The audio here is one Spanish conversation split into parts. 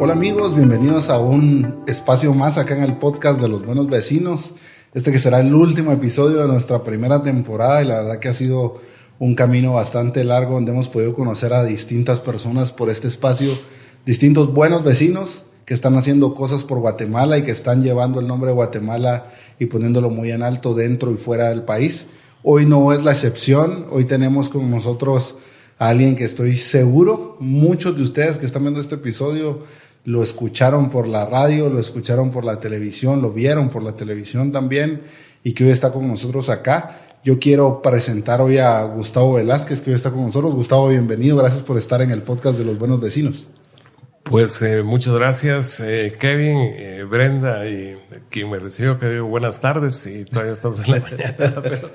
Hola amigos, bienvenidos a un espacio más acá en el podcast de Los Buenos Vecinos. Este que será el último episodio de nuestra primera temporada y la verdad que ha sido un camino bastante largo donde hemos podido conocer a distintas personas por este espacio, distintos buenos vecinos que están haciendo cosas por Guatemala y que están llevando el nombre de Guatemala y poniéndolo muy en alto dentro y fuera del país. Hoy no es la excepción, hoy tenemos con nosotros a alguien que estoy seguro, muchos de ustedes que están viendo este episodio lo escucharon por la radio, lo escucharon por la televisión, lo vieron por la televisión también y que hoy está con nosotros acá. Yo quiero presentar hoy a Gustavo Velázquez, que hoy está con nosotros. Gustavo, bienvenido, gracias por estar en el podcast de Los Buenos Vecinos. Pues muchas gracias, Kevin, Brenda y quien me recibió, que digo buenas tardes y todavía estamos en la mañana, pero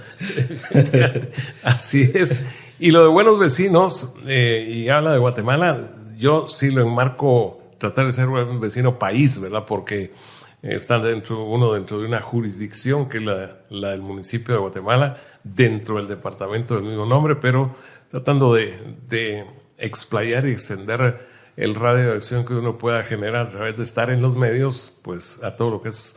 así es. Y lo de buenos vecinos, y habla de Guatemala, yo sí lo enmarco, tratar de ser un vecino país, ¿verdad? Porque está uno dentro de una jurisdicción que es la del municipio de Guatemala, dentro del departamento del mismo nombre, pero tratando de explayar y extender el radio de acción que uno pueda generar a través de estar en los medios, pues a todo lo que es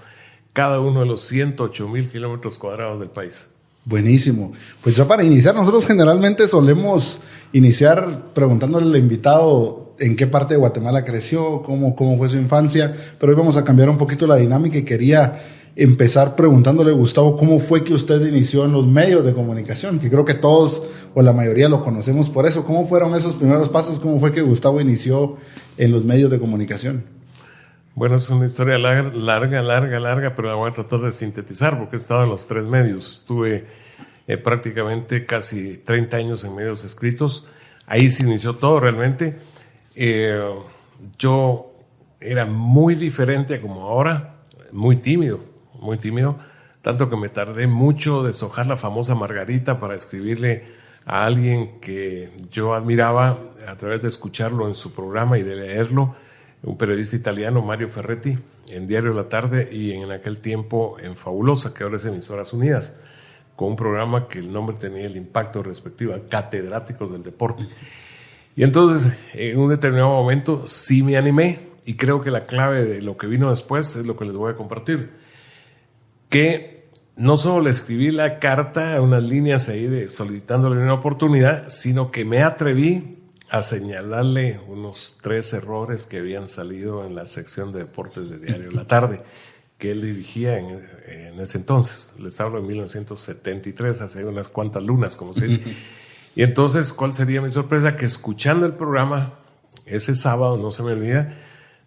cada uno de los 108,000 kilómetros cuadrados del país. Buenísimo. Pues ya para iniciar, nosotros generalmente solemos iniciar preguntándole al invitado en qué parte de Guatemala creció, cómo fue su infancia, pero hoy vamos a cambiar un poquito la dinámica y quería empezar preguntándole, Gustavo, ¿cómo fue que usted inició en los medios de comunicación? Que creo que todos o la mayoría lo conocemos por eso. ¿Cómo fueron esos primeros pasos? ¿Cómo fue que Gustavo inició en los medios de comunicación? Bueno, es una historia larga, pero la voy a tratar de sintetizar porque he estado en los tres medios. Estuve prácticamente casi 30 años en medios escritos. Ahí se inició todo realmente. Yo era muy diferente a como ahora, muy tímido, tanto que me tardé mucho de deshojar la famosa Margarita para escribirle a alguien que yo admiraba a través de escucharlo en su programa y de leerlo, un periodista italiano, Mario Ferretti, en Diario La Tarde y en aquel tiempo en Fabulosa, que ahora es Emisoras Unidas, con un programa que el nombre tenía el impacto respectivo, Catedráticos del Deporte. Y entonces, en un determinado momento, sí me animé y creo que la clave de lo que vino después es lo que les voy a compartir. Que no solo le escribí la carta, unas líneas ahí solicitándole una oportunidad, sino que me atreví a señalarle unos 3 errores que habían salido en la sección de deportes de Diario La Tarde, que él dirigía en ese entonces. Les hablo de 1973, hace unas cuantas lunas, como se dice. Y entonces, ¿cuál sería mi sorpresa? Que escuchando el programa, ese sábado, no se me olvida,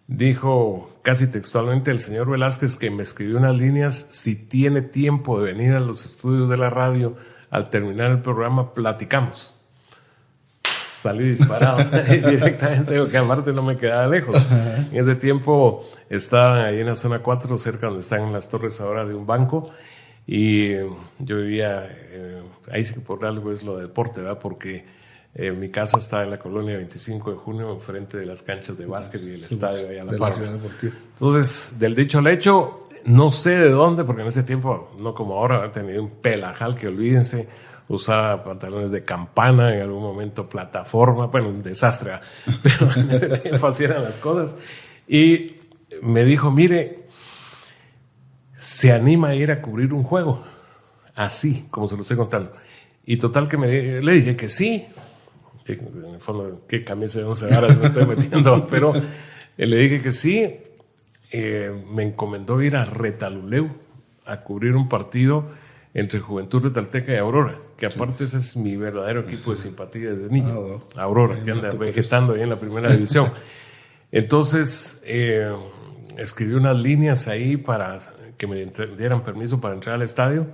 dijo casi textualmente el señor Velázquez que me escribió unas líneas: si tiene tiempo de venir a los estudios de la radio, al terminar el programa, platicamos. Salí disparado directamente, digo que aparte no me quedaba lejos. En ese tiempo estaba ahí en la zona 4, cerca donde están las torres ahora de un banco, y yo vivía, ahí sí que por algo es lo de deporte, ¿verdad? Porque mi casa está en la colonia 25 de junio, enfrente de las canchas de básquet y el estadio ahí a la par. Entonces, del dicho al hecho, no sé de dónde, porque en ese tiempo, no como ahora, tenía un pelajal que olvídense. Usaba pantalones de campana, en algún momento plataforma, bueno, un desastre, pero en ese tiempo así eran las cosas. Y me dijo, mire, se anima a ir a cubrir un juego, así como se lo estoy contando. Y total que le dije que sí, que en el fondo, qué camisa de 11 varas me estoy metiendo, pero le dije que sí. Me encomendó ir a Retaluleu a cubrir un partido entre Juventud Retalteca y Aurora, que aparte ese es mi verdadero equipo de simpatía desde niño. Aurora, que anda vegetando ahí en la primera división. Entonces, escribí unas líneas ahí para que me dieran permiso para entrar al estadio,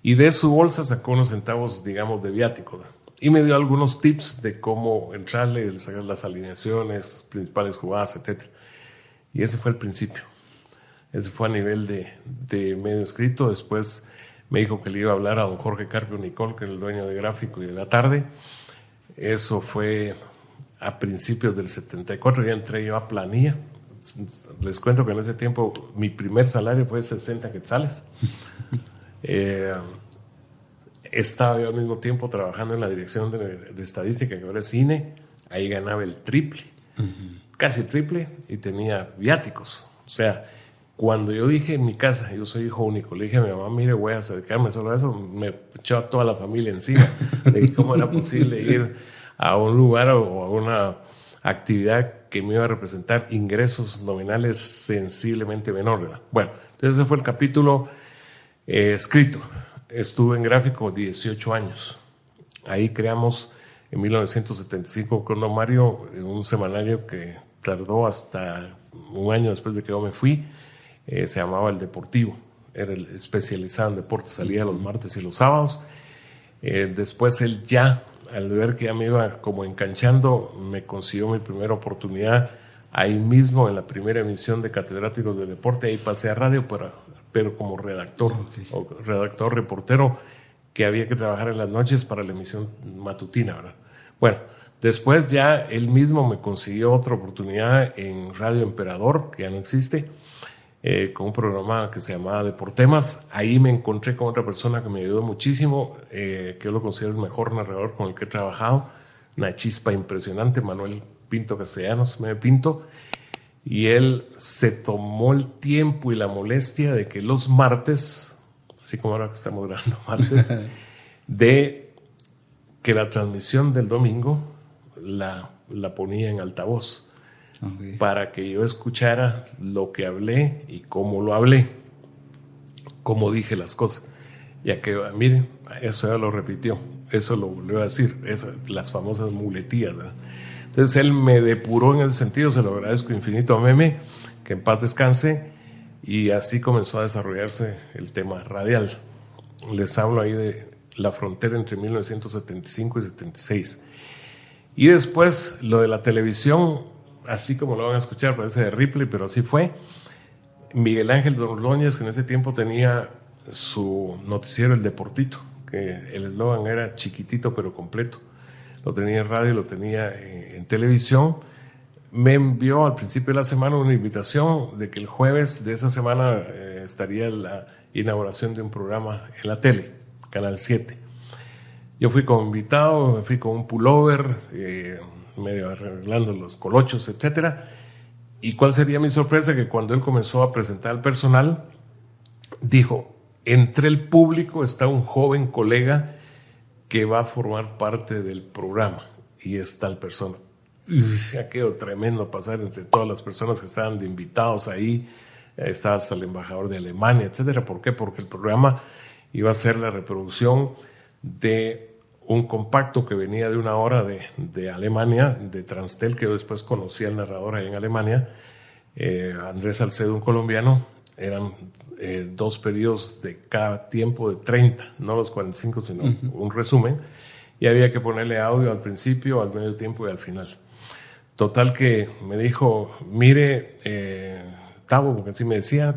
y de su bolsa sacó unos centavos, digamos, de viático, ¿no? Y me dio algunos tips de cómo entrarle, sacar las alineaciones, principales jugadas, etc. Y ese fue el principio. Ese fue a nivel de medio escrito. Después me dijo que le iba a hablar a don Jorge Carpio Nicol, que es el dueño de Gráfico y de La Tarde. Eso fue a principios del 74, ya entré yo a planilla. Les cuento que en ese tiempo mi primer salario fue 60 quetzales. Estaba yo al mismo tiempo trabajando en la dirección de estadística, que ahora es CINE. Ahí ganaba el triple. casi triple y tenía viáticos. O sea, cuando yo dije en mi casa, yo soy hijo único, le dije a mi mamá, mire, voy a acercarme solo a eso, me echó a toda la familia encima de cómo era posible ir a un lugar o a una actividad que me iba a representar ingresos nominales sensiblemente menores. Bueno, entonces ese fue el capítulo escrito. Estuve en gráfico 18 años. Ahí creamos en 1975 con don Mario un semanario que tardó hasta un año después de que yo me fui. Se llamaba El Deportivo. Era el especializado en deportes. Salía los martes y los sábados. Después él ya, al ver que ya me iba como enganchando, me consiguió mi primera oportunidad ahí mismo en la primera emisión de Catedráticos de Deporte. Ahí pasé a radio, pero como redactor, o redactor, reportero, que había que trabajar en las noches para la emisión matutina, ¿verdad? Bueno, después ya él mismo me consiguió otra oportunidad en Radio Emperador, que ya no existe, con un programa que se llamaba Deportemas. Ahí me encontré con otra persona que me ayudó muchísimo, que yo lo considero el mejor narrador con el que he trabajado, una chispa impresionante, Manuel Pinto Castellanos, me Pinto, y él se tomó el tiempo y la molestia de que los martes, así como ahora que estamos grabando martes, de que la transmisión del domingo la ponía en altavoz. Okay. Para que yo escuchara lo que hablé y cómo lo hablé, cómo dije las cosas. Ya que, miren, eso ya lo repitió, eso lo volvió a decir, eso, las famosas muletías, ¿verdad? Entonces él me depuró en ese sentido, se lo agradezco infinito a Meme, que en paz descanse, y así comenzó a desarrollarse el tema radial. Les hablo ahí de la frontera entre 1975 y 76. Y después lo de la televisión, así como lo van a escuchar, parece de Ripley, pero así fue. Miguel Ángel Ordóñez, que en ese tiempo tenía su noticiero El Deportito, que el eslogan era chiquitito pero completo. Lo tenía en radio, lo tenía en televisión. Me envió al principio de la semana una invitación de que el jueves de esa semana estaría la inauguración de un programa en la tele, Canal 7. Yo fui como invitado, me fui con un pullover, medio arreglando los colochos, etcétera. ¿Y cuál sería mi sorpresa? Que cuando él comenzó a presentar al personal, dijo, entre el público está un joven colega que va a formar parte del programa, y es tal persona. Y ya quedó tremendo pasar entre todas las personas que estaban de invitados ahí, estaba hasta el embajador de Alemania, etcétera. ¿Por qué? Porque el programa iba a ser la reproducción de un compacto que venía de una hora de Alemania, de Transtel, que yo después conocí al narrador ahí en Alemania, Andrés Salcedo, un colombiano. Eran 2 periodos de cada tiempo de 30, no los 45, sino un resumen, y había que ponerle audio al principio, al medio tiempo y al final. Total que me dijo, mire, Tavo, porque así me decía,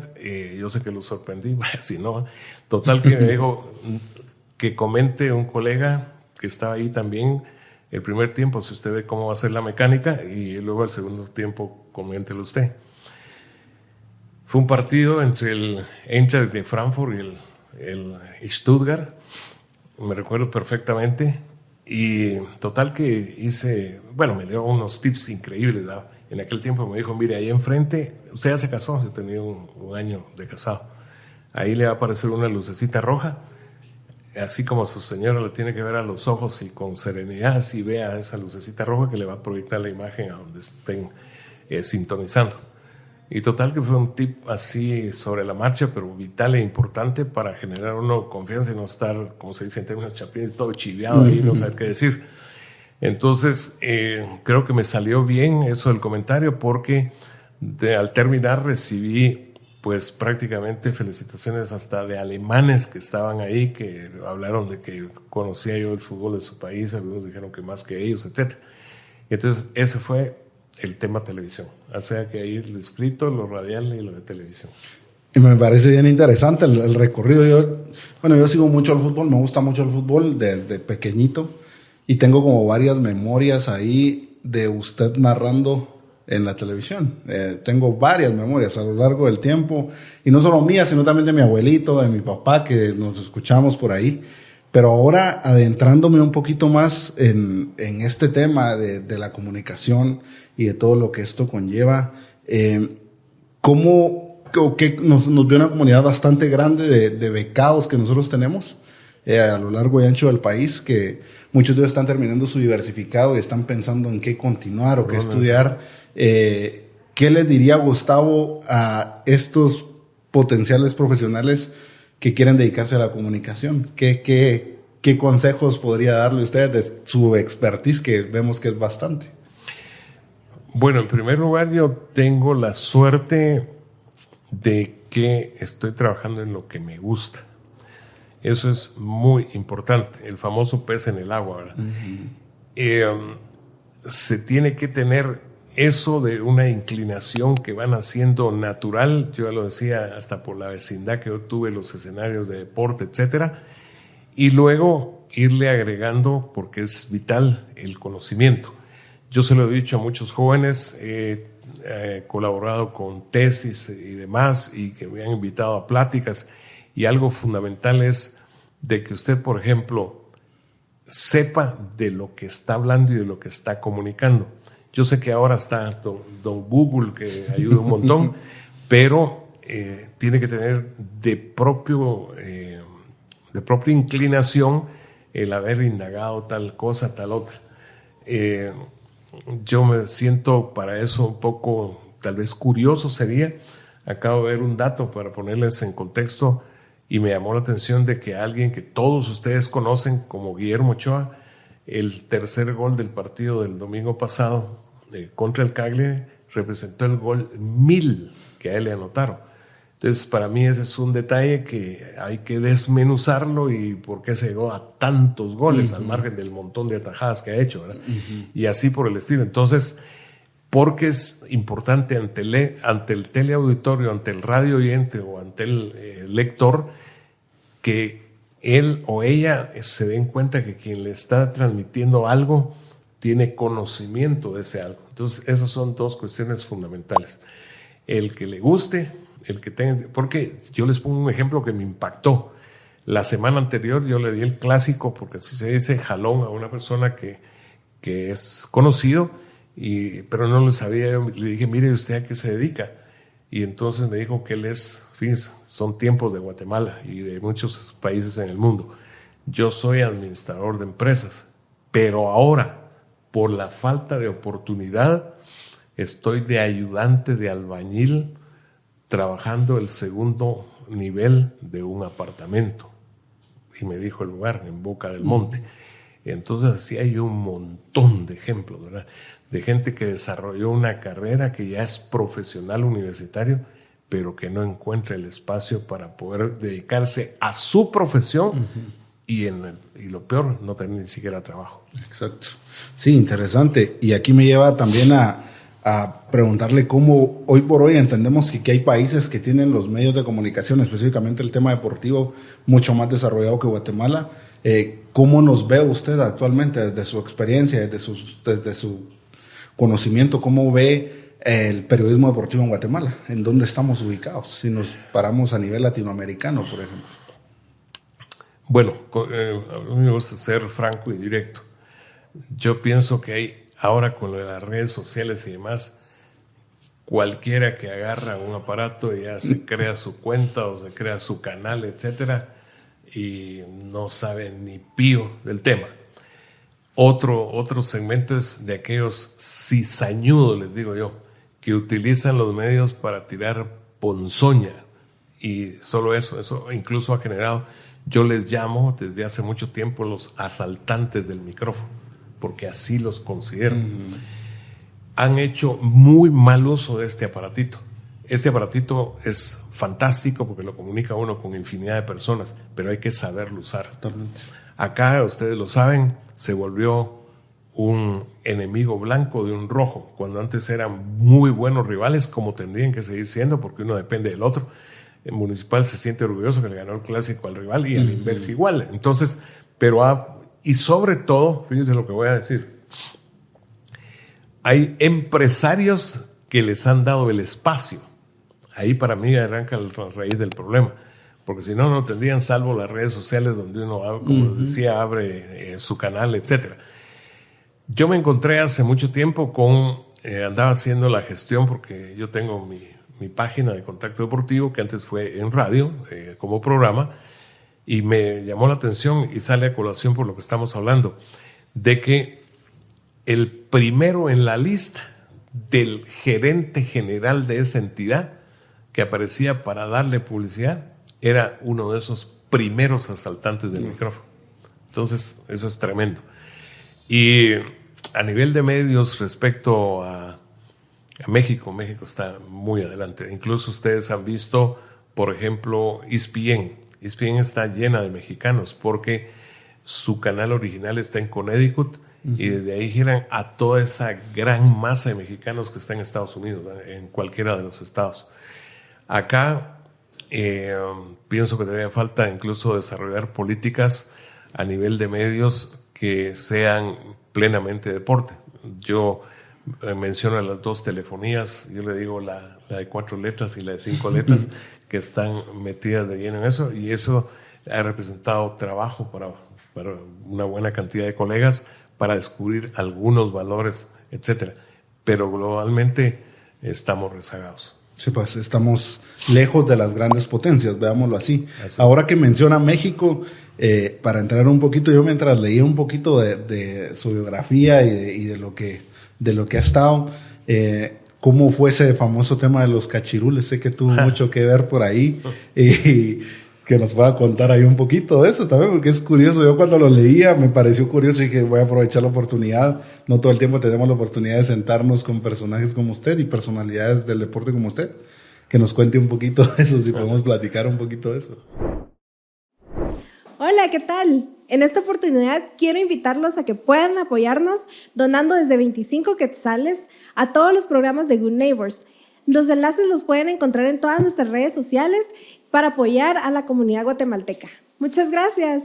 yo sé que lo sorprendí, si no, total que me dijo que comente un colega que estaba ahí también el primer tiempo, si usted ve cómo va a ser la mecánica, y luego el segundo tiempo coméntelo usted. Fue un partido entre el Eintracht de Frankfurt y el Stuttgart, me recuerdo perfectamente, y total que me dio unos tips increíbles, ¿verdad? En aquel tiempo me dijo, mire, ahí enfrente, usted ya se casó, yo tenía un año de casado, ahí le va a aparecer una lucecita roja, así como su señora le tiene que ver a los ojos y con serenidad, así vea esa lucecita roja que le va a proyectar la imagen a donde estén sintonizando. Y total que fue un tip así sobre la marcha, pero vital e importante para generar uno confianza y no estar, como se dice en términos chapines, todo chiviado ahí, no saber qué decir. Entonces, creo que me salió bien eso del comentario, porque al terminar recibí pues prácticamente felicitaciones hasta de alemanes que estaban ahí, que hablaron de que conocía yo el fútbol de su país, algunos dijeron que más que ellos, etc. Y entonces ese fue el tema televisión, o sea que ahí lo escrito, lo radial y lo de televisión. Y me parece bien interesante el recorrido. Yo sigo mucho el fútbol, me gusta mucho el fútbol desde pequeñito, y tengo como varias memorias ahí de usted narrando en la televisión. Tengo varias memorias a lo largo del tiempo, y no solo mías, sino también de mi abuelito, de mi papá, que nos escuchamos por ahí. Pero ahora, adentrándome un poquito más en este tema de la comunicación y de todo lo que esto conlleva. ¿Cómo que nos vio una comunidad bastante grande de becados que nosotros tenemos a lo largo y ancho del país, que muchos de ellos están terminando su diversificado y están pensando en qué continuar o qué estudiar? ¿Qué les diría Gustavo a estos potenciales profesionales que quieren dedicarse a la comunicación? ¿Qué consejos podría darle usted de su expertise, que vemos que es bastante? Bueno, en primer lugar, yo tengo la suerte de que estoy trabajando en lo que me gusta. Eso es muy importante, el famoso pez en el agua, ¿verdad? Se tiene que tener eso de una inclinación que van haciendo natural. Yo ya lo decía, hasta por la vecindad que yo tuve, los escenarios de deporte, etcétera, y luego irle agregando, porque es vital, el conocimiento. Yo se lo he dicho a muchos jóvenes, he colaborado con tesis y demás, y que me han invitado a pláticas, y algo fundamental es de que usted, por ejemplo, sepa de lo que está hablando y de lo que está comunicando. Yo sé que ahora está don Google, que ayuda un montón, pero tiene que tener de propia inclinación el haber indagado tal cosa, tal otra. Yo me siento para eso un poco, tal vez curioso sería. Acabo de ver un dato para ponerles en contexto y me llamó la atención de que alguien que todos ustedes conocen como Guillermo Ochoa, el tercer gol del partido del domingo pasado contra el Cagliari representó el gol 1000 que a él le anotaron. Entonces, para mí ese es un detalle que hay que desmenuzarlo y por qué se llegó a tantos goles al margen del montón de atajadas que ha hecho, ¿verdad? Y así por el estilo. Entonces, porque es importante ante el teleauditorio, ante el radio oyente o ante el lector, que él o ella se den cuenta que quien le está transmitiendo algo tiene conocimiento de ese algo. Entonces, esas son dos cuestiones fundamentales. El que le guste, el que tenga, porque yo les pongo un ejemplo que me impactó. La semana anterior yo le di el clásico, porque así se dice, jalón a una persona que es conocido, pero no lo sabía. Le dije, mire, ¿usted a qué se dedica? Y entonces me dijo que él fíjense, son tiempos de Guatemala y de muchos países en el mundo. Yo soy administrador de empresas, pero ahora, por la falta de oportunidad, estoy de ayudante de albañil trabajando el segundo nivel de un apartamento. Y me dijo el lugar, en Boca del Monte. Entonces así hay un montón de ejemplos, ¿verdad? De gente que desarrolló una carrera, que ya es profesional universitario, pero que no encuentra el espacio para poder dedicarse a su profesión y lo peor, no tener ni siquiera trabajo. Exacto. Sí, interesante. Y aquí me lleva también a preguntarle cómo hoy por hoy entendemos que hay países que tienen los medios de comunicación, específicamente el tema deportivo, mucho más desarrollado que Guatemala. ¿Cómo nos ve usted actualmente desde su experiencia, desde su conocimiento? ¿Cómo ve el periodismo deportivo en Guatemala? ¿En dónde estamos ubicados? Si nos paramos a nivel latinoamericano, por ejemplo. Bueno, a mí me gusta ser franco y directo. Yo pienso que hay ahora, con lo de las redes sociales y demás, cualquiera que agarra un aparato y ya se crea su cuenta o se crea su canal, etcétera, y no sabe ni pío del tema. Otro segmento es de aquellos cizañudos, les digo yo, que utilizan los medios para tirar ponzoña, y solo eso incluso ha generado, yo les llamo desde hace mucho tiempo los asaltantes del micrófono, porque así los considero. Han hecho muy mal uso de este aparatito. Este aparatito es fantástico porque lo comunica uno con infinidad de personas, pero hay que saberlo usar. Totalmente. Acá, ustedes lo saben, se volvió un enemigo blanco de un rojo, cuando antes eran muy buenos rivales, como tendrían que seguir siendo, porque uno depende del otro. El Municipal se siente orgulloso que le ganó el clásico al rival y al inverso igual. Entonces, y sobre todo, fíjense lo que voy a decir, hay empresarios que les han dado el espacio. Ahí para mí arranca la raíz del problema, porque si no, no tendrían, salvo las redes sociales donde uno, como decía, abre su canal, etc. Yo me encontré hace mucho tiempo con andaba haciendo la gestión porque yo tengo mi página de Contacto Deportivo, que antes fue en radio, como programa, y me llamó la atención y sale a colación por lo que estamos hablando, de que el primero en la lista del gerente general de esa entidad que aparecía para darle publicidad era uno de esos primeros asaltantes del micrófono. Entonces, eso es tremendo. Y a nivel de medios respecto a México, México está muy adelante. Incluso ustedes han visto, por ejemplo, ESPN. ESPN está llena de mexicanos porque su canal original está en Connecticut y desde ahí giran a toda esa gran masa de mexicanos que está en Estados Unidos, en cualquiera de los estados. Acá pienso que todavía falta incluso desarrollar políticas a nivel de medios que sean plenamente deporte. Yo menciono las dos telefonías, yo le digo la de 4 letras y la de 5 letras, que están metidas de lleno en eso, y eso ha representado trabajo para una buena cantidad de colegas para descubrir algunos valores, etcétera. Pero globalmente estamos rezagados. Sí, pues estamos lejos de las grandes potencias, veámoslo así. Ahora que menciona México, para entrar un poquito, yo mientras leía un poquito de su biografía y de lo que ha estado, cómo fue ese famoso tema de los cachirules. Sé que tuvo mucho que ver por ahí y que nos pueda contar ahí un poquito de eso también, porque es curioso. Yo cuando lo leía me pareció curioso y dije, voy a aprovechar la oportunidad. No todo el tiempo tenemos la oportunidad de sentarnos con personajes como usted y personalidades del deporte como usted, que nos cuente un poquito de eso, si podemos platicar un poquito de eso. Hola, ¿qué tal? En esta oportunidad quiero invitarlos a que puedan apoyarnos donando desde 25 quetzales a todos los programas de Good Neighbors. Los enlaces los pueden encontrar en todas nuestras redes sociales para apoyar a la comunidad guatemalteca. Muchas gracias.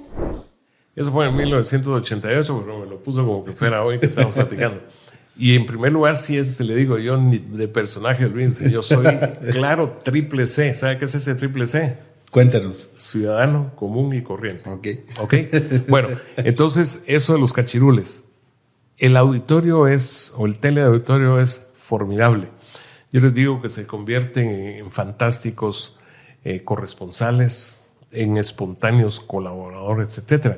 Eso fue en 1988, pero me lo puso como que fuera hoy que estamos platicando. Y en primer lugar, sí, le digo yo, ni de personaje, olvídense, yo soy, claro, triple C. ¿Sabe qué es ese triple C? Cuéntenos. Ciudadano, común y corriente. Ok. Bueno, entonces, eso de los cachirules. El auditorio o el teleauditorio es formidable. Yo les digo que se convierten en fantásticos corresponsales, en espontáneos colaboradores, etc.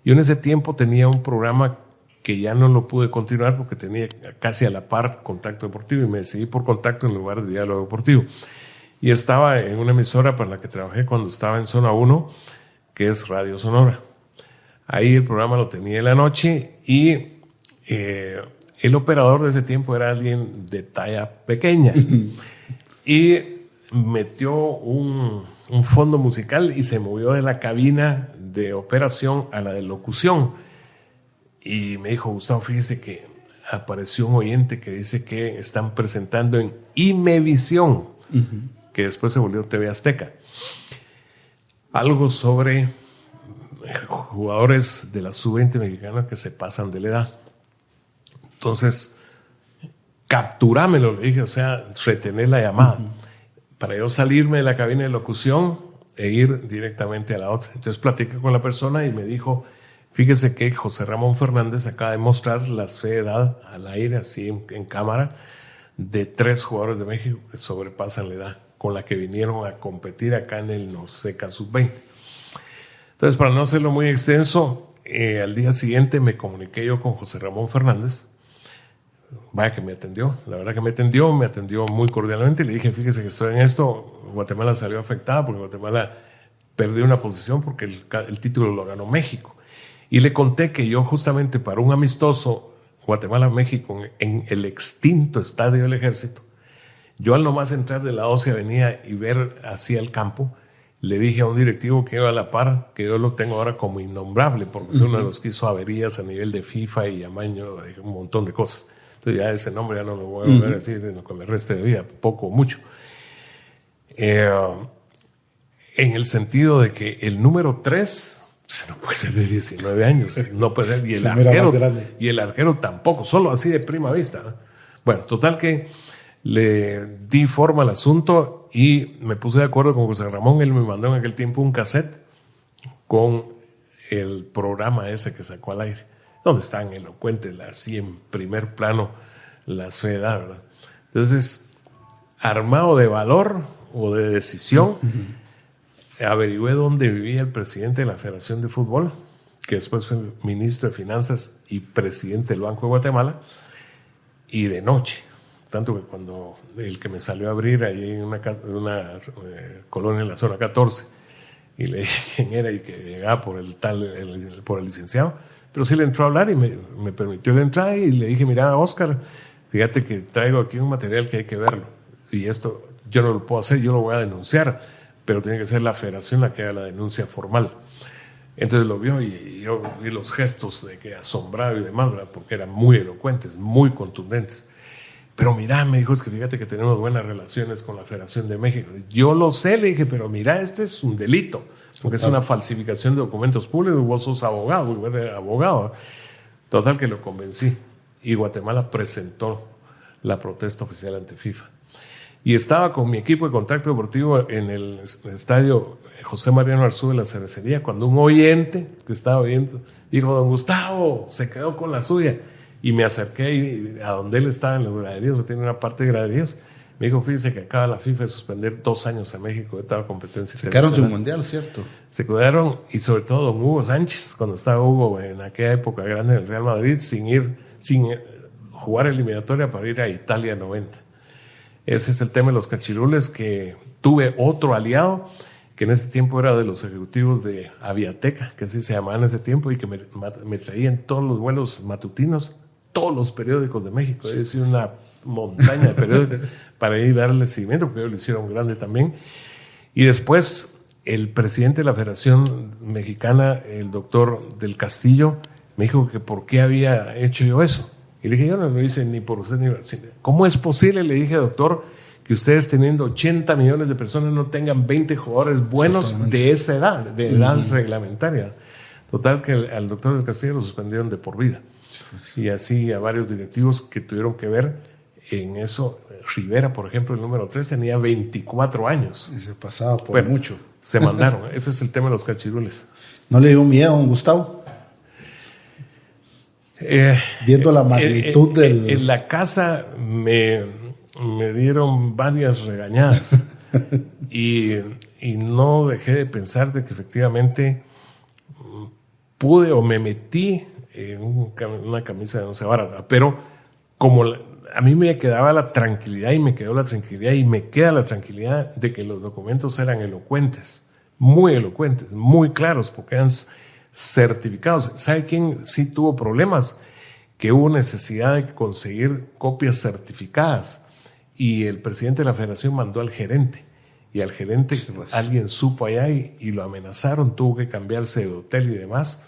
Yo en ese tiempo tenía un programa que ya no lo pude continuar porque tenía casi a la par Contacto Deportivo y me decidí por Contacto en lugar de Diálogo Deportivo. Y estaba en una emisora para la que trabajé cuando estaba en Zona 1, que es Radio Sonora. Ahí el programa lo tenía en la noche y el operador de ese tiempo era alguien de talla pequeña. Y metió un fondo musical y se movió de la cabina de operación a la de locución. Y me dijo, Gustavo, fíjese que apareció un oyente que dice que están presentando en Imevisión, que después se volvió TV Azteca, algo sobre jugadores de la sub-20 mexicana que se pasan de la edad. Entonces, capturámelo, le dije, o sea, retener la llamada, para yo salirme de la cabina de locución e ir directamente a la otra. Entonces platiqué con la persona y me dijo, fíjese que José Ramón Fernández acaba de mostrar la edad al aire, así en cámara, de 3 jugadores de México que sobrepasan la edad, con la que vinieron a competir acá en el Norseca Sub-20. Entonces, para no hacerlo muy extenso, al día siguiente me comuniqué yo con José Ramón Fernández. Vaya que me atendió, la verdad que me atendió muy cordialmente. Le dije, fíjese que estoy en esto, Guatemala salió afectada porque Guatemala perdió una posición porque el título lo ganó México. Y le conté que yo justamente para un amistoso Guatemala-México en el extinto Estadio del Ejército, yo al nomás entrar de la 12 Avenida y ver hacia el campo, le dije a un directivo que iba a la par, que yo lo tengo ahora como innombrable, porque fue uno de los que hizo averías a nivel de FIFA y amaño, un montón de cosas. Entonces ya ese nombre ya no lo voy a volver a decir en lo que me reste de vida, poco o mucho. En el sentido de que el número 3 no puede ser de 19 años, no puede ser, y el arquero tampoco, solo así de prima vista, ¿no? Bueno, total que le di forma al asunto y me puse de acuerdo con José Ramón. Él me mandó en aquel tiempo un cassette con el programa ese que sacó al aire, donde están elocuentes, así en primer plano, la sociedad, ¿verdad? Entonces, armado de valor o de decisión, averigüé dónde vivía el presidente de la Federación de Fútbol, que después fue ministro de Finanzas y presidente del Banco de Guatemala, y de noche. Tanto que cuando el que me salió a abrir ahí en una colonia en la zona 14, y le dije quién era y que llegaba por el licenciado, pero sí le entró a hablar y me permitió la entrada y le dije, mira, Oscar, fíjate que traigo aquí un material que hay que verlo, y esto yo no lo puedo hacer, yo lo voy a denunciar, pero tiene que ser la federación la que haga la denuncia formal. Entonces lo vio y yo vi los gestos de que asombrado y demás, ¿verdad? Porque eran muy elocuentes, muy contundentes. Pero mira, me dijo, es que fíjate que tenemos buenas relaciones con la Federación de México. Yo lo sé, le dije, pero mira, este es un delito, porque es una falsificación de documentos públicos, vos sos abogado, vos eres abogado. Total que lo convencí y Guatemala presentó la protesta oficial ante FIFA. Y estaba con mi equipo de contacto deportivo en el estadio José Mariano Arzú de la Cervecería, cuando un oyente que estaba oyendo dijo, don Gustavo, se quedó con la suya. Y me acerqué a donde él estaba en los graderíos, porque tiene una parte de graderíos. Me dijo, fíjese que acaba la FIFA de suspender 2 años a México de toda competencia. Se quedaron su mundial, ¿cierto? Se quedaron, y sobre todo don Hugo Sánchez, cuando estaba Hugo en aquella época grande en el Real Madrid, sin jugar eliminatoria para ir a Italia 90. Ese es el tema de los cachirules, que tuve otro aliado que en ese tiempo era de los ejecutivos de Aviateca, que así se llamaba en ese tiempo, y que me traía en todos los vuelos matutinos todos los periódicos de México. Es decir, una montaña de periódicos para ir a darle seguimiento, porque ellos lo hicieron grande también. Y después el presidente de la Federación Mexicana, el doctor del Castillo, me dijo que por qué había hecho yo eso. Y le dije, yo no lo hice ni por usted ni por usted. ¿Cómo es posible, le dije, doctor, que ustedes teniendo 80 millones de personas no tengan 20 jugadores buenos de esa edad, de edad reglamentaria? Total que al doctor del Castillo lo suspendieron de por vida. Y así a varios directivos que tuvieron que ver en eso. Rivera, por ejemplo, el número 3, tenía 24 años. Y se pasaba por mucho. Se mandaron. Ese es el tema de los cachirules. ¿No le dio miedo a don Gustavo? Viendo la magnitud del... En la casa me dieron varias regañadas y no dejé de pensar de que efectivamente pude o me metí en una camisa de 11 varas, pero como a mí me quedaba la tranquilidad y me quedó la tranquilidad y me queda la tranquilidad de que los documentos eran elocuentes, muy claros, porque eran certificados. ¿Sabe quién sí tuvo problemas? Que hubo necesidad de conseguir copias certificadas y el presidente de la federación mandó al gerente, y al gerente alguien supo allá y lo amenazaron, tuvo que cambiarse de hotel y demás,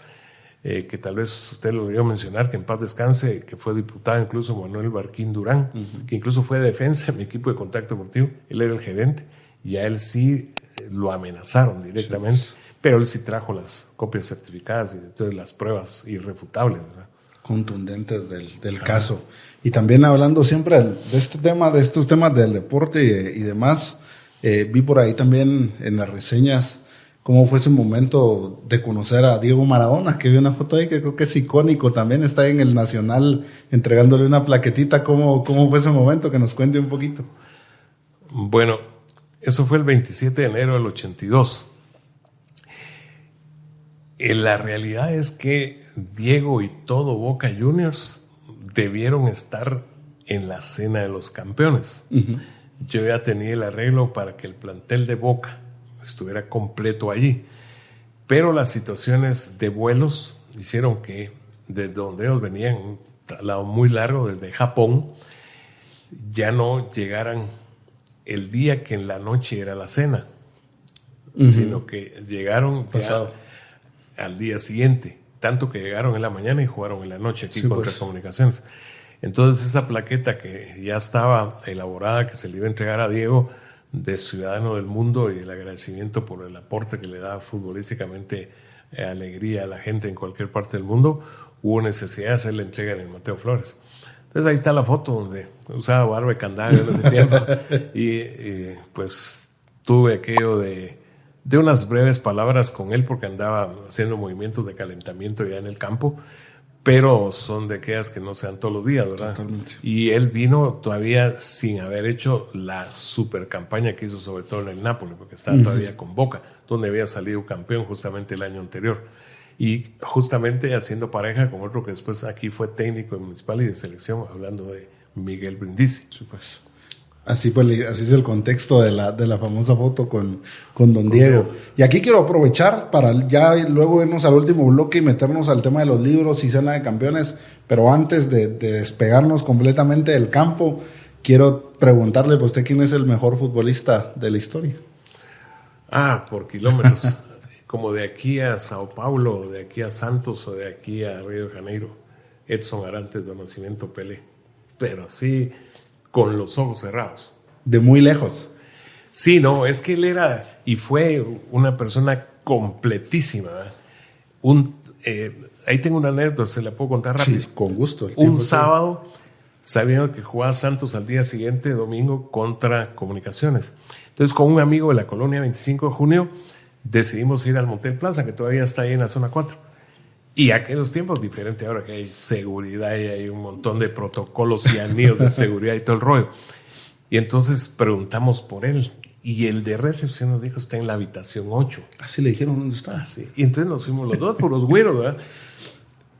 que tal vez usted lo debió mencionar, que en paz descanse, que fue diputado incluso Manuel Barquín Durán, que incluso fue de defensa en mi equipo de contacto deportivo. Él era el gerente y a él sí lo amenazaron directamente, pero él sí trajo las copias certificadas y entonces las pruebas irrefutables, ¿verdad? Contundentes del caso. Y también hablando siempre de estos temas del deporte y demás, vi por ahí también en las reseñas cómo fue ese momento de conocer a Diego Maradona, que vi una foto ahí que creo que es icónico, también está en el Nacional entregándole una plaquetita. ¿Cómo fue ese momento? Que nos cuente un poquito. Bueno, eso fue el 27 de enero del 82. La realidad es que Diego y todo Boca Juniors debieron estar en la cena de los campeones. Yo ya tenía el arreglo para que el plantel de Boca estuviera completo allí, pero las situaciones de vuelos hicieron que desde donde ellos venían, un traslado muy largo desde Japón, ya no llegaran el día que en la noche era la cena, sino que llegaron al día siguiente, tanto que llegaron en la mañana y jugaron en la noche aquí con Telecomunicaciones. Entonces esa plaqueta que ya estaba elaborada, que se le iba a entregar a Diego de Ciudadano del Mundo, y el agradecimiento por el aporte que le da futbolísticamente alegría a la gente en cualquier parte del mundo, hubo necesidad de hacer la entrega en el Mateo Flores. Entonces ahí está la foto donde usaba barba de candado en ese tiempo y pues tuve aquello de unas breves palabras con él porque andaba haciendo movimientos de calentamiento ya en el campo, pero son de aquellas que no se dan todos los días, ¿verdad? Totalmente. Y él vino todavía sin haber hecho la super campaña que hizo, sobre todo en el Napoli, porque estaba todavía con Boca, donde había salido campeón justamente el año anterior. Y justamente haciendo pareja con otro que después aquí fue técnico de Municipal y de selección, hablando de Miguel Brindisi. Sí, pues. Así es el contexto de la famosa foto con don Diego. Y aquí quiero aprovechar para ya luego irnos al último bloque y meternos al tema de los libros y cena de campeones. Pero antes de despegarnos completamente del campo, quiero preguntarle a usted quién es el mejor futbolista de la historia. Por kilómetros. Como de aquí a Sao Paulo, de aquí a Santos o de aquí a Río de Janeiro. Edson Arantes do Nascimento Pelé. Pero así, con los ojos cerrados. De muy lejos. Sí, no, es que él era y fue una persona completísima. Ahí tengo una anécdota, se la puedo contar rápido. Sí, con gusto. Un sábado, sabiendo que jugaba Santos al día siguiente, domingo, contra Comunicaciones. Entonces, con un amigo de la colonia 25 de junio, decidimos ir al Montel Plaza, que todavía está ahí en la zona 4. Y aquellos tiempos, diferente ahora que hay seguridad y hay un montón de protocolos y anillos de seguridad y todo el rollo. Y entonces preguntamos por él. Y el de recepción nos dijo, está en la habitación 8. Así le dijeron dónde está. Sí. Y entonces nos fuimos los dos por los güeros, ¿verdad?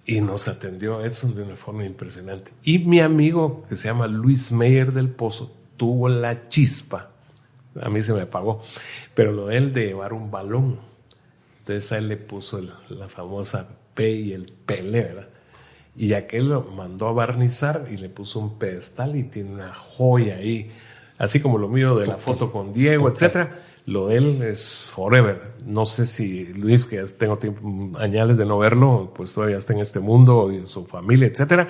Y nos atendió Edson de una forma impresionante. Y mi amigo, que se llama Luis Meyer del Pozo, tuvo la chispa. A mí se me apagó. Pero lo de él de llevar un balón. Entonces a él le puso la famosa P y el Pelé, ¿verdad? Y aquel lo mandó a barnizar y le puso un pedestal y tiene una joya ahí. Así como lo mío de la foto con Diego, etcétera. Lo de él es forever. No sé si Luis, que tengo añales de no verlo, pues todavía está en este mundo, y su familia, etcétera.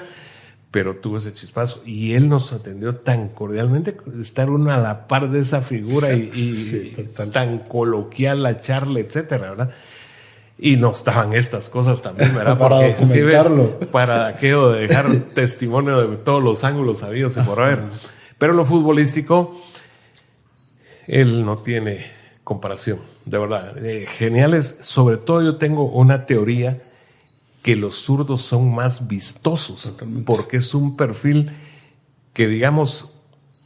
Pero tuvo ese chispazo. Y él nos atendió tan cordialmente, estar uno a la par de esa figura y sí, tan coloquial la charla, etcétera, ¿verdad? Y no estaban estas cosas también, ¿verdad? Para porque, documentarlo. ¿sí ves? Para aquello de dejar testimonio de todos los ángulos habidos y por haber. Pero lo futbolístico, él no tiene comparación, de verdad. Geniales. Sobre todo yo tengo una teoría que los zurdos son más vistosos. Totalmente. Porque es un perfil que, digamos,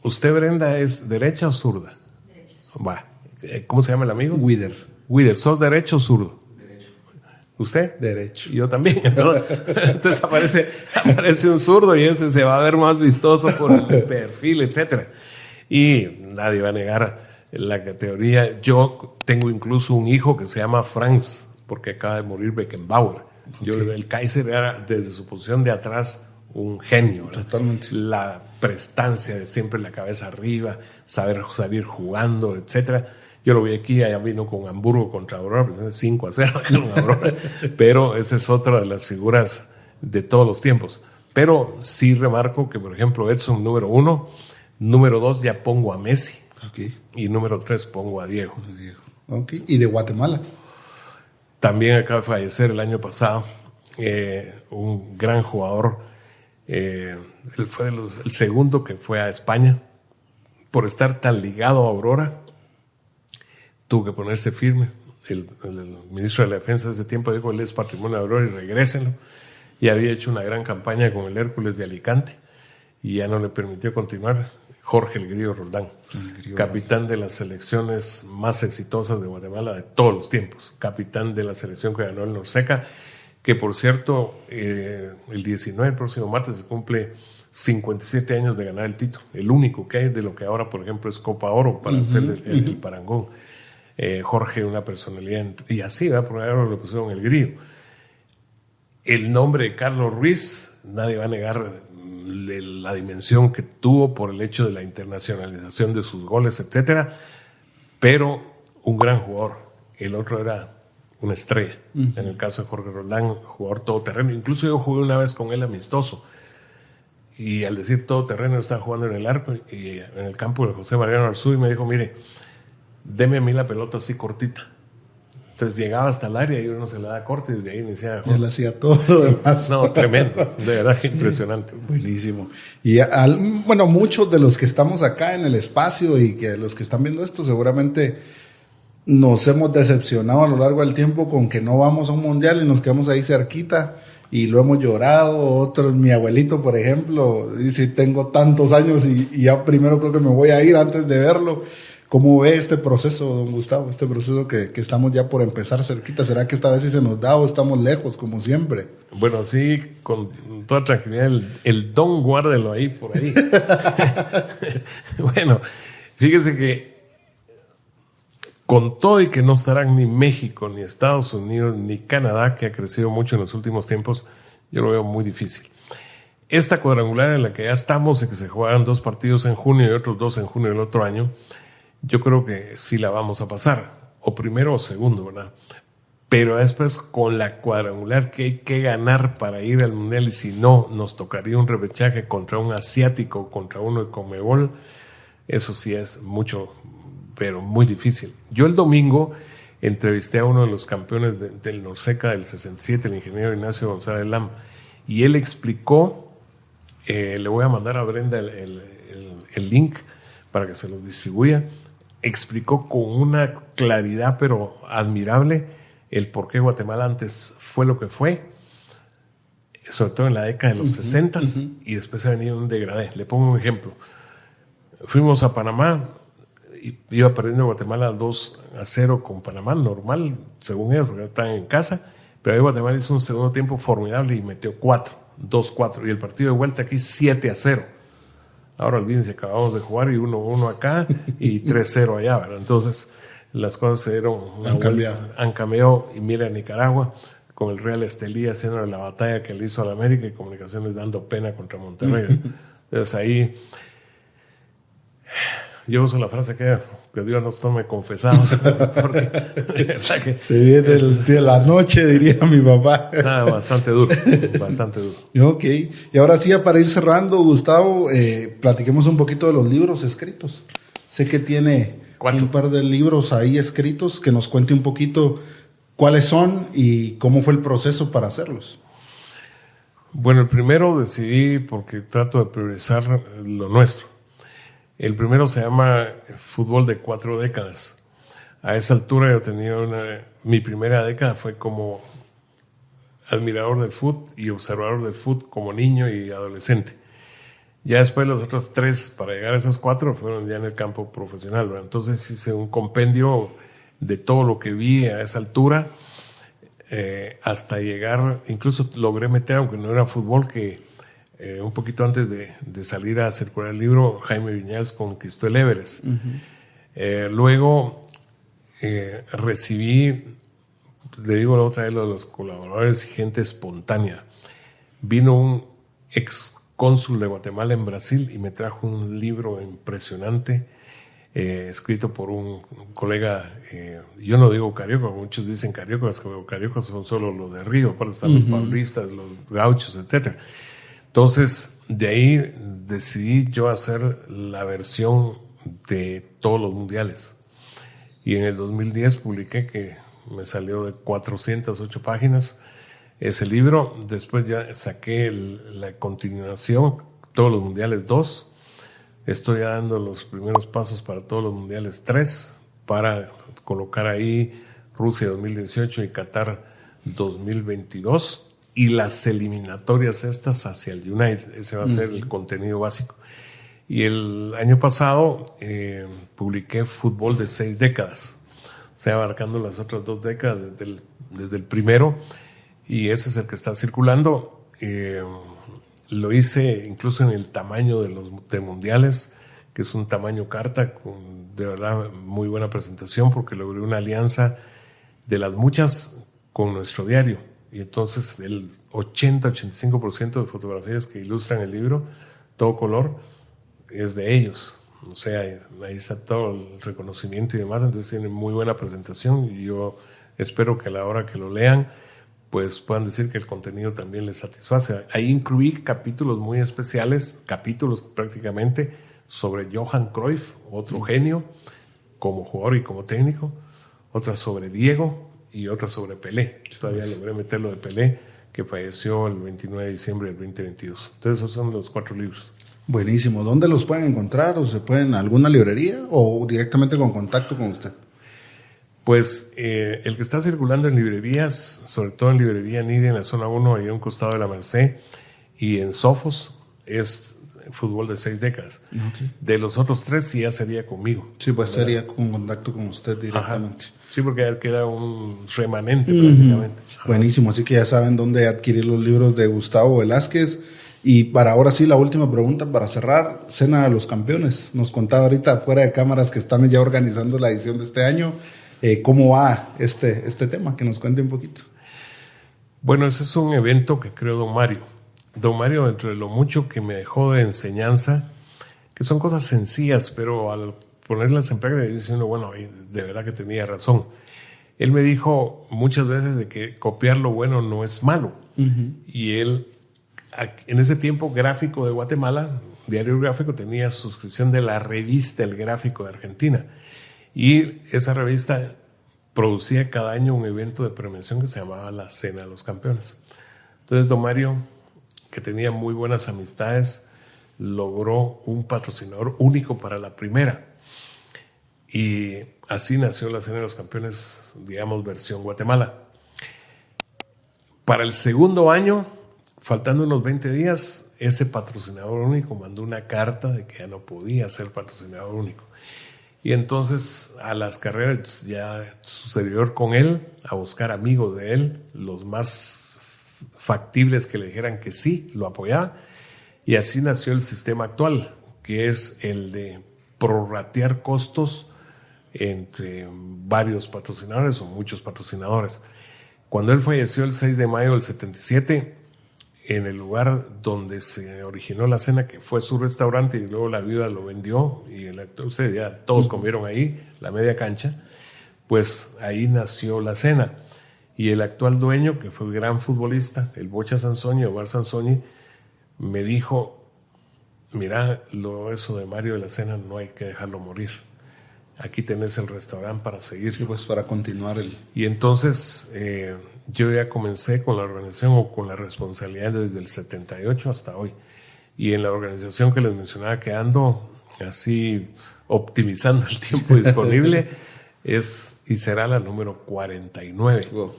¿usted, Brenda, es derecha o zurda? Derecha. Va. ¿Cómo se llama el amigo? Wider. ¿Sos derecho o zurdo? Derecho. ¿Usted? Derecho. Yo también. Entonces aparece un zurdo y ese se va a ver más vistoso por el perfil, etcétera. Y nadie va a negar la teoría. Yo tengo incluso un hijo que se llama Franz, porque acaba de morir Beckenbauer. Okay. El Kaiser era, desde su posición de atrás, un genio, ¿verdad? Totalmente. La prestancia de siempre la cabeza arriba, saber salir jugando, etcétera. Yo lo vi aquí, allá vino con Hamburgo contra Aurora, 5-0 con Aurora, pero esa es otra de las figuras de todos los tiempos. Pero sí remarco que, por ejemplo, Edson, número 1, número 2 ya pongo a Messi, okay. Y número 3 pongo a Diego. Okay. ¿Y de Guatemala? También acaba de fallecer el año pasado, un gran jugador. Él fue el segundo que fue a España. Por estar tan ligado a Aurora, tuvo que ponerse firme. El ministro de la Defensa de ese tiempo dijo, él es patrimonio de Aurora y regrésenlo. Y había hecho una gran campaña con el Hércules de Alicante y ya no le permitió continuar. Jorge El Grillo Roldán, capitán de las selecciones más exitosas de Guatemala de todos los tiempos, capitán de la selección que ganó el Norseca, que por cierto, el 19, el próximo martes, se cumple 57 años de ganar el título, el único que hay de lo que ahora, por ejemplo, es Copa Oro para hacer el parangón. Jorge, una personalidad, y así, ¿verdad? Por ahora le pusieron El Grillo. El nombre de Carlos Ruiz, nadie va a negar la dimensión que tuvo por el hecho de la internacionalización de sus goles, etcétera, pero un gran jugador. El otro era una estrella. En el caso de Jorge Roldán, jugador todoterreno. Incluso yo jugué una vez con él amistoso. Y al decir todoterreno, estaba jugando en el arco y en el campo de José Mariano Arzú, y me dijo, mire, deme a mí la pelota así cortita. Entonces llegaba hasta el área y uno se la da corta y desde ahí iniciaba. Él hacía todo lo demás. No, tremendo, de verdad, sí, impresionante. Buenísimo. Y bueno, muchos de los que estamos acá en el espacio y que los que están viendo esto seguramente nos hemos decepcionado a lo largo del tiempo con que no vamos a un mundial y nos quedamos ahí cerquita. y lo hemos llorado. Otros, mi abuelito, por ejemplo, dice, tengo tantos años y ya primero creo que me voy a ir antes de verlo. ¿Cómo ve este proceso, don Gustavo? Este proceso que estamos ya por empezar cerquita. ¿Será que esta vez sí se nos da o estamos lejos, como siempre? Bueno, sí, con toda tranquilidad, el don guárdelo ahí, por ahí. Bueno, fíjese que con todo y que no estarán ni México, ni Estados Unidos, ni Canadá, que ha crecido mucho en los últimos tiempos, yo lo veo muy difícil. Esta cuadrangular en la que ya estamos y que se jugarán 2 partidos en junio y otros 2 en junio del otro año, yo creo que sí la vamos a pasar, o primero o segundo, ¿verdad? Pero después con la cuadrangular que hay que ganar para ir al Mundial, y si no, nos tocaría un repechaje contra un asiático, contra uno de Conmebol, eso sí es mucho, pero muy difícil. Yo el domingo entrevisté a uno de los campeones del Norseca del 67, el ingeniero Ignacio González Lam, y él explicó, le voy a mandar a Brenda el link para que se lo distribuya. Explicó con una claridad pero admirable el por qué Guatemala antes fue lo que fue, sobre todo en la década de los 60s, y después ha venido un degradé. Le pongo un ejemplo. Fuimos a Panamá y iba perdiendo Guatemala 2-0 con Panamá, normal, según ellos, porque estaban en casa, pero ahí Guatemala hizo un segundo tiempo formidable y metió 2-4, y el partido de vuelta aquí 7-0. Ahora olvídense, acabamos de jugar y 1-1 acá y 3-0 allá, ¿verdad? Entonces, las cosas se dieron han cambiado. Y mira a Nicaragua, con el Real Estelí haciendo la batalla que le hizo a la América y Comunicaciones dando pena contra Monterrey. Entonces ahí, yo uso la frase que Dios nos tome confesados, porque de verdad que se viene la noche, diría mi papá. Bastante duro, bastante duro. Ok, y ahora sí, para ir cerrando, Gustavo, platiquemos un poquito de los libros escritos. Sé que tiene 4. un par de libros ahí escritos, que nos cuente un poquito cuáles son y cómo fue el proceso para hacerlos. Bueno, el primero decidí, porque trato de priorizar lo nuestro. El primero se llama Fútbol de 4 décadas. A esa altura yo tenía mi primera década fue como admirador del fútbol y observador del fútbol como niño y adolescente. Ya después los otros 3, para llegar a esos 4, fueron ya en el campo profesional, ¿verdad? Entonces hice un compendio de todo lo que vi a esa altura, hasta llegar, incluso logré meter, aunque no era fútbol, que un poquito antes de salir a circular el libro, Jaime Viñals conquistó el Everest. Luego recibí, le digo la otra vez, lo de los colaboradores y gente espontánea. Vino un ex cónsul de Guatemala en Brasil y me trajo un libro impresionante, escrito por un colega, yo no digo carioca, muchos dicen cariocas, que cariocas son solo los de Río, aparte están los paulistas, los gauchos, etc. Entonces, de ahí decidí yo hacer la versión de todos los mundiales. Y en el 2010 publiqué, que me salió de 408 páginas, ese libro. Después ya saqué la continuación, todos los mundiales 2. Estoy dando los primeros pasos para todos los mundiales 3, para colocar ahí Rusia 2018 y Qatar 2022. Y las eliminatorias estas hacia el United, ese va a ser el contenido básico. Y el año pasado publiqué Fútbol de 6 décadas, o sea, abarcando las otras 2 décadas desde el primero, y ese es el que está circulando. Lo hice incluso en el tamaño de mundiales, que es un tamaño carta, con de verdad muy buena presentación, porque logré una alianza de las muchas con nuestro diario. Y entonces el 80-85% de fotografías que ilustran el libro, todo color, es de ellos. O sea, ahí está todo el reconocimiento y demás, entonces tiene muy buena presentación, y yo espero que a la hora que lo lean pues puedan decir que el contenido también les satisface. Ahí incluí capítulos muy especiales, capítulos prácticamente sobre Johan Cruyff, otro genio como jugador y como técnico, otras sobre Diego y otras sobre Pelé. Todavía logré meter lo de Pelé, que falleció el 29 de diciembre del 2022. Entonces esos son los 4 libros. Buenísimo. ¿Dónde los pueden encontrar? ¿O se pueden en alguna librería o directamente con contacto con usted? Pues el que está circulando en librerías, sobre todo en librería Nidia en la zona 1, ahí a un costado de la Merced, y en Sofos, es fútbol de 6 décadas. Okay. De los otros 3 sí ya sería conmigo. Sí, pues sería con contacto con usted directamente. Ajá. Sí, porque ya queda un remanente prácticamente. Buenísimo, así que ya saben dónde adquirir los libros de Gustavo Velázquez. Y para ahora sí, la última pregunta para cerrar, Cena de los Campeones. Nos contaba ahorita fuera de cámaras que están ya organizando la edición de este año. ¿Cómo va este tema? Que nos cuente un poquito. Bueno, ese es un evento que creó don Mario. Don Mario, dentro de lo mucho que me dejó de enseñanza, que son cosas sencillas, pero al ponerlas en práctica, dice uno, bueno, de verdad que tenía razón. Él me dijo muchas veces de que copiar lo bueno no es malo. Y él, en ese tiempo, Gráfico de Guatemala, Diario Gráfico, tenía suscripción de la revista El Gráfico de Argentina. Y esa revista producía cada año un evento de premiación que se llamaba la Cena de los Campeones. Entonces, don Mario, que tenía muy buenas amistades, logró un patrocinador único para la primera. Y así nació la Cena de los Campeones, digamos, versión Guatemala. Para el segundo año, faltando unos 20 días, ese patrocinador único mandó una carta de que ya no podía ser patrocinador único. Y entonces a las carreras ya su servidor con él, a buscar amigos de él, los más factibles que le dijeran que sí, lo apoyaba. Y así nació el sistema actual, que es el de prorratear costos entre varios patrocinadores o muchos patrocinadores. Cuando él falleció el 6 de mayo del 77, en el lugar donde se originó la cena, que fue su restaurante, y luego la viuda lo vendió, y ustedes ya todos comieron ahí, la media cancha, pues ahí nació la cena. Y el actual dueño, que fue un gran futbolista, el Bocha Sansoni, Omar Sansoni, me dijo, mira, eso de Mario de la Cena no hay que dejarlo morir. Aquí tenés el restaurante para seguir. Sí, pues para continuar Y entonces yo ya comencé con la organización o con la responsabilidad desde el 78 hasta hoy. Y en la organización que les mencionaba que ando así optimizando el tiempo disponible es y será la número 49. Wow.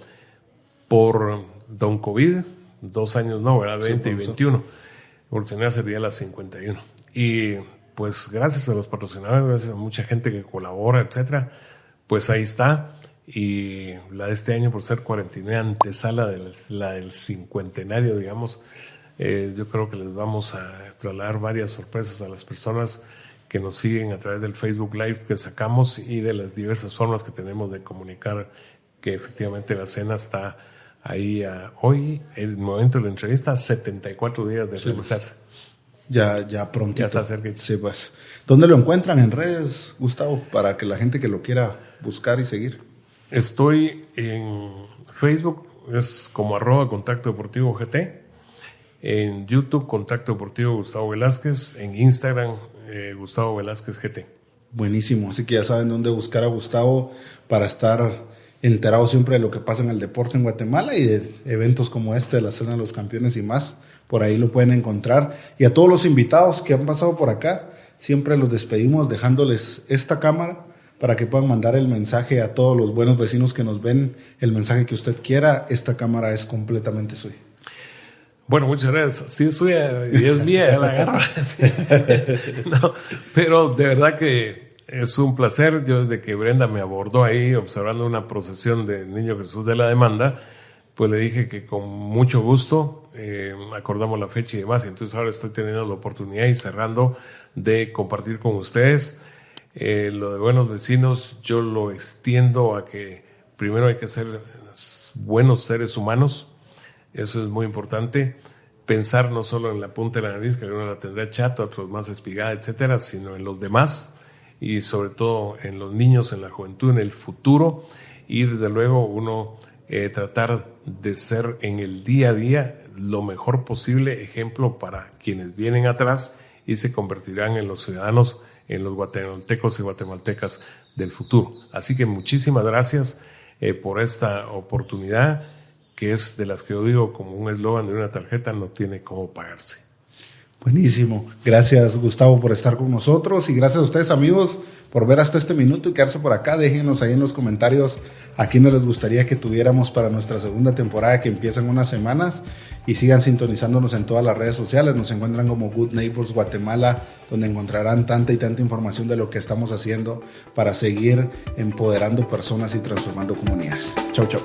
Por Don COVID, 2 años no, ¿verdad? 20 sí, y 21. Evolucionar sería la 51. Y pues gracias a los patrocinadores, gracias a mucha gente que colabora, etcétera, pues ahí está. Y la de este año, por ser 49, antesala de la del cincuentenario, digamos, yo creo que les vamos a trasladar varias sorpresas a las personas que nos siguen a través del Facebook Live que sacamos y de las diversas formas que tenemos de comunicar que efectivamente la cena está ahí hoy, el momento de la entrevista, 74 días de realizarse. Ya prontito. Ya está cerca. Sí, pues. ¿Dónde lo encuentran en redes, Gustavo? Para que la gente que lo quiera buscar y seguir. Estoy en Facebook, es como @Contacto Deportivo GT. En YouTube, Contacto Deportivo Gustavo Velázquez. En Instagram, Gustavo Velázquez GT. Buenísimo. Así que ya saben dónde buscar a Gustavo para estar enterados siempre de lo que pasa en el deporte en Guatemala y de eventos como este de la Cena de los Campeones y más. Por ahí lo pueden encontrar. Y a todos los invitados que han pasado por acá, siempre los despedimos dejándoles esta cámara para que puedan mandar el mensaje a todos los buenos vecinos que nos ven, el mensaje que usted quiera. Esta cámara es completamente suya. Bueno, muchas gracias. Sí, es suya y es mía, la agarro. No, pero de verdad que es un placer. Yo desde que Brenda me abordó ahí observando una procesión de Niño Jesús de la Demanda, pues le dije que con mucho gusto acordamos la fecha y demás. Y entonces ahora estoy teniendo la oportunidad y cerrando de compartir con ustedes. Lo de buenos vecinos yo lo extiendo a que primero hay que ser buenos seres humanos. Eso es muy importante. Pensar no solo en la punta de la nariz, que uno la tendrá chata, otros más espigada, etcétera, sino en los demás y sobre todo en los niños, en la juventud, en el futuro. Y desde luego uno tratar de ser en el día a día lo mejor posible ejemplo para quienes vienen atrás y se convertirán en los ciudadanos, en los guatemaltecos y guatemaltecas del futuro. Así que muchísimas gracias por esta oportunidad, que es de las que yo digo como un eslogan de una tarjeta, no tiene cómo pagarse. Buenísimo. Gracias, Gustavo, por estar con nosotros y gracias a ustedes, amigos, por ver hasta este minuto y quedarse por acá. Déjenos ahí en los comentarios a quién les gustaría que tuviéramos para nuestra segunda temporada que empieza en unas semanas y sigan sintonizándonos en todas las redes sociales. Nos encuentran como Good Neighbors Guatemala, donde encontrarán tanta y tanta información de lo que estamos haciendo para seguir empoderando personas y transformando comunidades. Chau, chau.